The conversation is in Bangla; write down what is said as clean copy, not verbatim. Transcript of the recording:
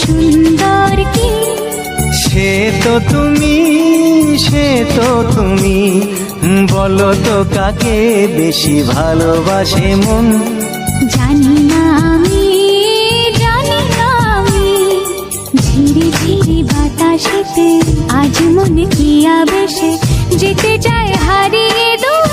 সুন্দর কি সে তো তুমি, সে তো তুমি, বলো তো কাকে বেশি ভালোবাসে মন। জানি না আমি, জানি না আমি, ঝিরি ঝিরি বাতাসেতে আজ মনে কি আবেশে যেতে চায় হারিয়ে দূর।